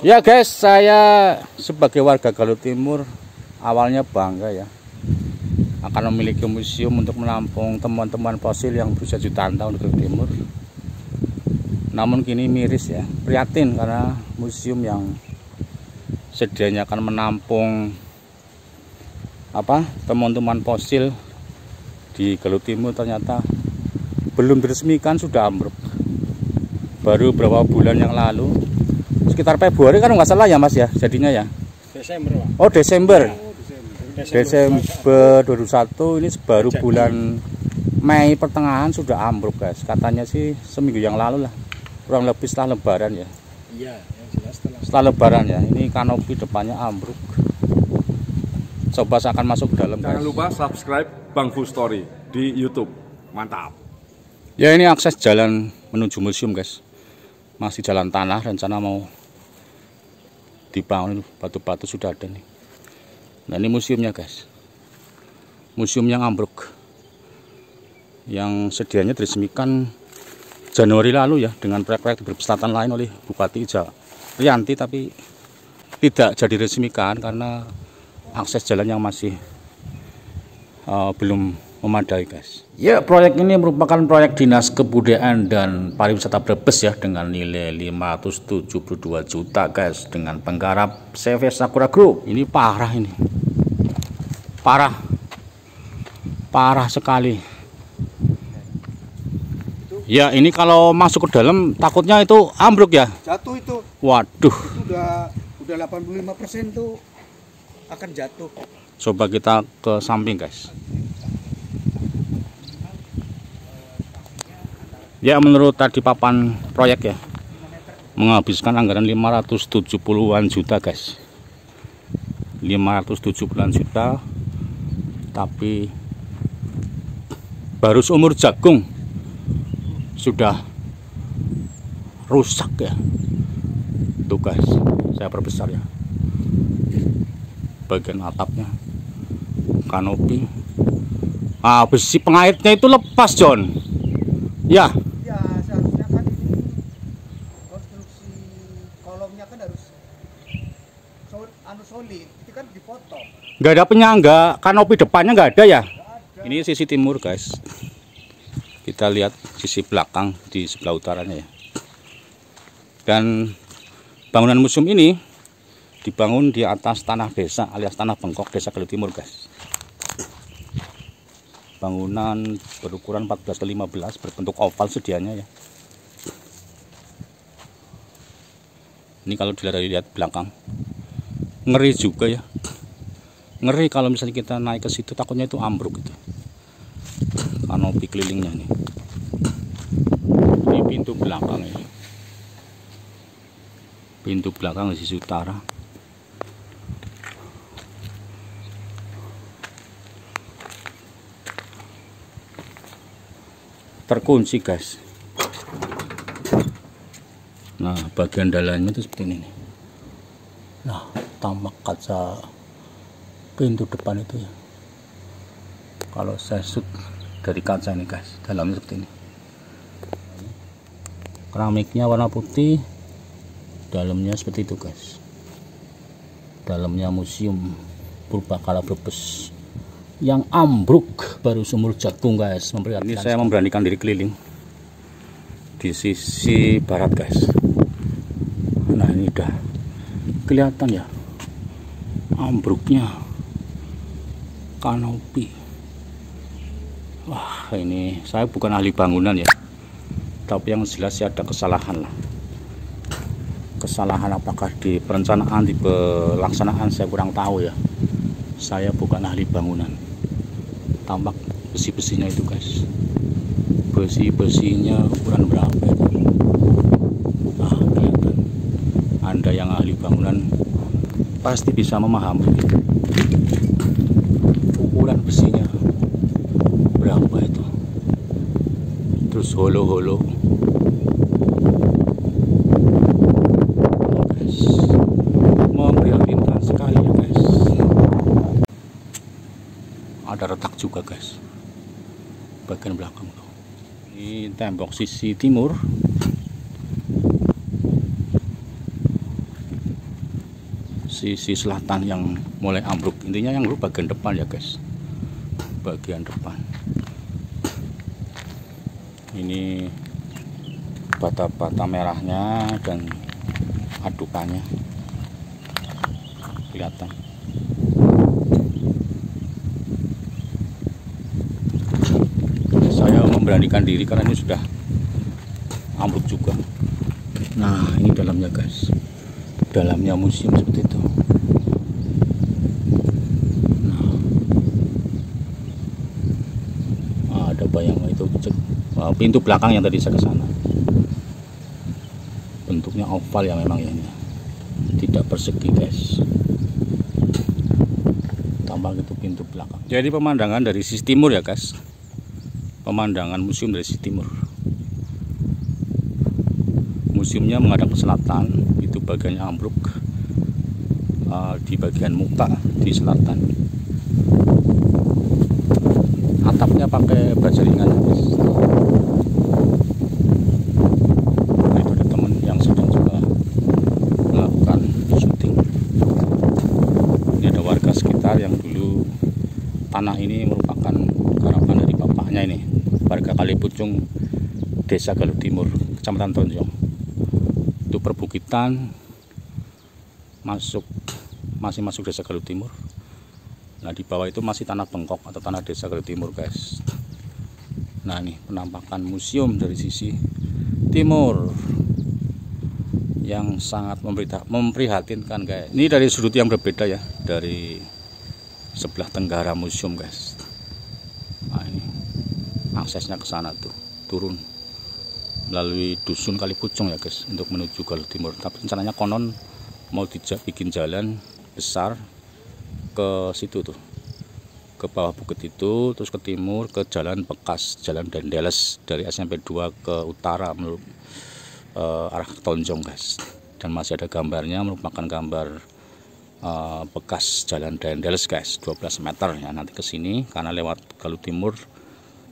Ya guys, saya sebagai warga Galuh Timur awalnya bangga ya akan memiliki museum untuk menampung temuan-temuan fosil yang berusia jutaan tahun di Galuh Timur. Namun kini miris ya, prihatin karena museum yang sedianya akan menampung temuan-temuan fosil di Galuh Timur ternyata belum diresmikan sudah ambruk. Baru beberapa bulan yang lalu, sekitar Februari kan nggak salah ya Mas ya, jadinya ya. Desember Pak. Oh Desember 2021, ini baru bulan Mei pertengahan sudah ambruk guys. Katanya sih seminggu yang lalu lah, kurang lebih setelah Lebaran ya. Iya, yang jelas setelah Lebaran ya. Ini kanopi depannya ambruk. Coba saya akan masuk ke dalam. Jangan lupa subscribe Bang Fu Story di YouTube. Mantap. Ya ini akses jalan menuju museum guys. Masih jalan tanah, rencana mau dibangun, batu-batu sudah ada nih. Nah ini museumnya guys. Museum yang ambruk, yang sedianya diresmikan Januari lalu ya, dengan proyek-proyek berkelanjutan lain oleh Bupati Ija Rianti, tapi tidak jadi resmikan karena akses jalan yang masih belum memadai guys. Ya, proyek ini merupakan proyek Dinas Kebudayaan dan Pariwisata Brebes ya, dengan nilai 572 juta guys, dengan penggarap CV Sakura Group. Ini parah, ini parah sekali ya. Ini kalau masuk ke dalam takutnya itu ambruk ya, jatuh itu. Waduh, Itu udah 85% tuh akan jatuh. Coba kita ke samping guys. Ya menurut tadi papan proyek ya, menghabiskan anggaran 570-an juta guys. 570-an juta, tapi baru seumur jagung sudah rusak ya. Tuh guys, saya perbesar ya. Bagian atapnya, kanopi, besi pengaitnya itu lepas John. Ya. Ya seharusnya kan ini konstruksi kolomnya kan harus solid, itu kan dipotong. Nggak ada penyangga, kanopi depannya nggak ada ya. Ini sisi timur guys. Kita lihat sisi belakang di sebelah utaranya ya. Dan bangunan museum ini dibangun di atas tanah desa alias tanah bengkok desa Galuh Timur guys. Bangunan berukuran 14x15, berbentuk oval sedianya ya. Ini kalau dilihat belakang, ngeri juga ya. Ngeri kalau misalnya kita naik ke situ, takutnya itu ambruk gitu. Kanopi kelilingnya nih. Ini pintu belakang ya. Pintu belakang di sisi utara. Terkunci guys. Nah bagian dalamnya itu seperti ini. Nah tampak kaca pintu depan itu ya. Kalau saya shoot dari kaca ini guys, dalamnya seperti ini. Keramiknya warna putih, dalamnya seperti itu guys. Dalamnya museum Purbakala Brebes yang ambruk baru seumur jagung guys. Ini saya memberanikan diri keliling di sisi barat guys. Nah ini udah kelihatan ya ambruknya kanopi. Wah ini saya bukan ahli bangunan ya, tapi yang jelas ya ada kesalahan lah. Kesalahan apakah di perencanaan, di pelaksanaan, saya kurang tahu ya. Saya bukan ahli bangunan. Tampak besi-besinya itu guys, besi-besinya ukuran berapa itu? Kelihatan. Anda yang ahli bangunan pasti bisa memahami ukuran besinya berapa itu. Terus holo-holo guys, memprihatinkan sekali ya guys. Ada retak juga guys bagian belakang tuh. Ini tembok sisi timur sisi selatan yang mulai ambruk. Intinya yang ambruk bagian depan ya guys, bagian depan. Ini bata-bata merahnya dan adukannya kelihatan. Saya memberanikan diri karena ini sudah ambruk juga. Nah, ini dalamnya guys, dalamnya museum seperti itu. Nah, ada bayangan itu pintu belakang yang tadi saya ke sana. Bentuknya oval ya memang ya, tidak persegi guys. Tambah itu pintu belakang. Jadi pemandangan dari sisi timur ya guys, pemandangan museum dari sisi timur. Museumnya menghadap ke selatan, itu bagiannya ambruk. Di bagian muka di selatan, atapnya pakai baja ringan guys. Nah, itu ada teman yang sedang juga melakukan syuting. Ini ada warga sekitar yang dulu tanah ini merupakan garapan dari bapaknya ini, warga Kalipucung, Desa Galuh Timur, Kecamatan Tonjong. Itu perbukitan masih masuk Desa Galuh Timur. Nah, di bawah itu masih tanah bengkok atau tanah Desa Galuh Timur guys. Nah, ini penampakan museum dari sisi timur yang sangat memprihatinkan guys. Ini dari sudut yang berbeda ya, dari sebelah tenggara museum guys. Nah, ini aksesnya ke sana tuh, turun melalui dusun Kalipucung ya guys untuk menuju Galuh Timur. Tapi rencananya konon mau bikin jalan besar ke situ tuh, ke bawah bukit itu, terus ke timur ke jalan bekas jalan Dendeles dari SMP 2 ke utara menurut arah Tonjong guys. Dan masih ada gambarnya, merupakan gambar bekas jalan Dendeles guys, 12 meter ya. Nanti ke sini karena lewat Galuh Timur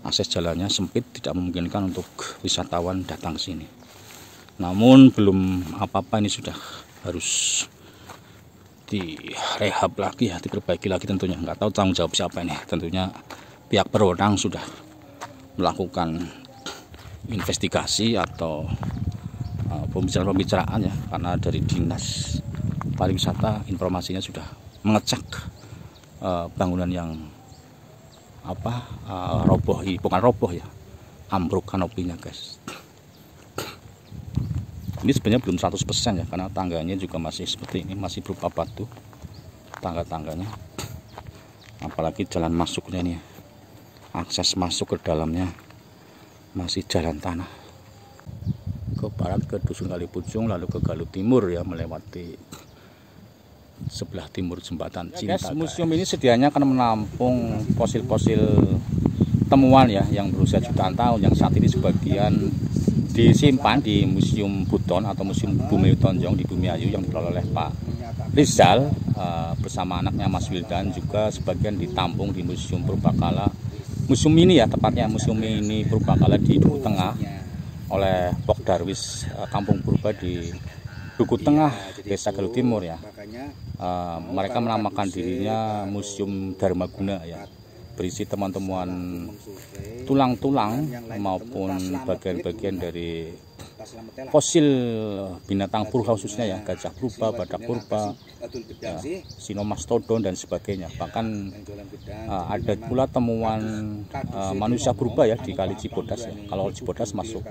akses jalannya sempit, tidak memungkinkan untuk wisatawan datang ke sini. Namun belum apa-apa, ini sudah harus direhab lagi ya, diperbaiki lagi tentunya. Nggak tahu tanggung jawab siapa ini. Tentunya pihak berwenang sudah melakukan investigasi atau pembicaraan-pembicaraan ya, karena dari Dinas Pariwisata informasinya sudah mengecek bangunan yang roboh, bukan roboh ya, ambruk kanopinya guys. Ini sebenarnya belum 100% ya, karena tangganya juga masih seperti ini, masih berupa batu tangga-tangganya. Apalagi jalan masuknya ini, akses masuk ke dalamnya masih jalan tanah. Ke barat ke dusun Kalipucung, lalu ke Galuh Timur ya, melewati sebelah timur jembatan Cinta. Guys, museum ini sedianya akan menampung fosil-fosil temuan ya, yang berusia jutaan tahun, yang saat ini sebagian disimpan di Museum Buton atau Museum Bumi Tonjong di Bumiayu yang dikelola oleh Pak Rizal bersama anaknya Mas Wildan. Juga sebagian ditampung di Museum Purbakala, Museum Mini ya tepatnya, Museum Mini Purbakala di Duku Tengah oleh Pok Darwis Kampung Purba di Duku Tengah, Desa Galuh Timur ya. Mereka menamakan dirinya Museum Dharmaguna ya, berisi teman-teman tulang-tulang maupun bagian-bagian dari fosil binatang purba khususnya ya, gajah purba, badak purba, ya, sinomastodon dan sebagainya. Bahkan ada pula temuan manusia purba ya di Kali Cibodas ya. Kalau Cibodas masuk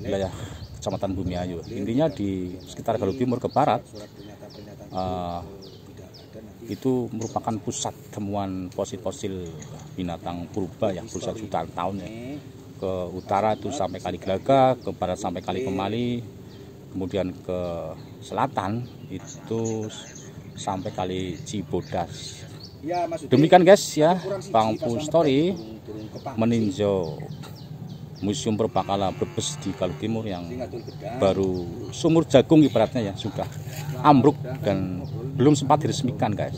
wilayah Kecamatan Bumiayu. Intinya di sekitar Galuh Timur ke barat itu merupakan pusat temuan fosil-fosil binatang purba yang berusia jutaan tahun ya. Ke utara itu sampai Kali Gelaga, ke barat sampai Kali Kemali, kemudian ke selatan itu sampai Kali Cibodas. Demikian guys ya, Bang Fu Story meninjau Museum Purbakala Brebes di Galuh Timur yang baru sumur jagung ibaratnya ya, sudah ambruk dan belum sempat diresmikan guys.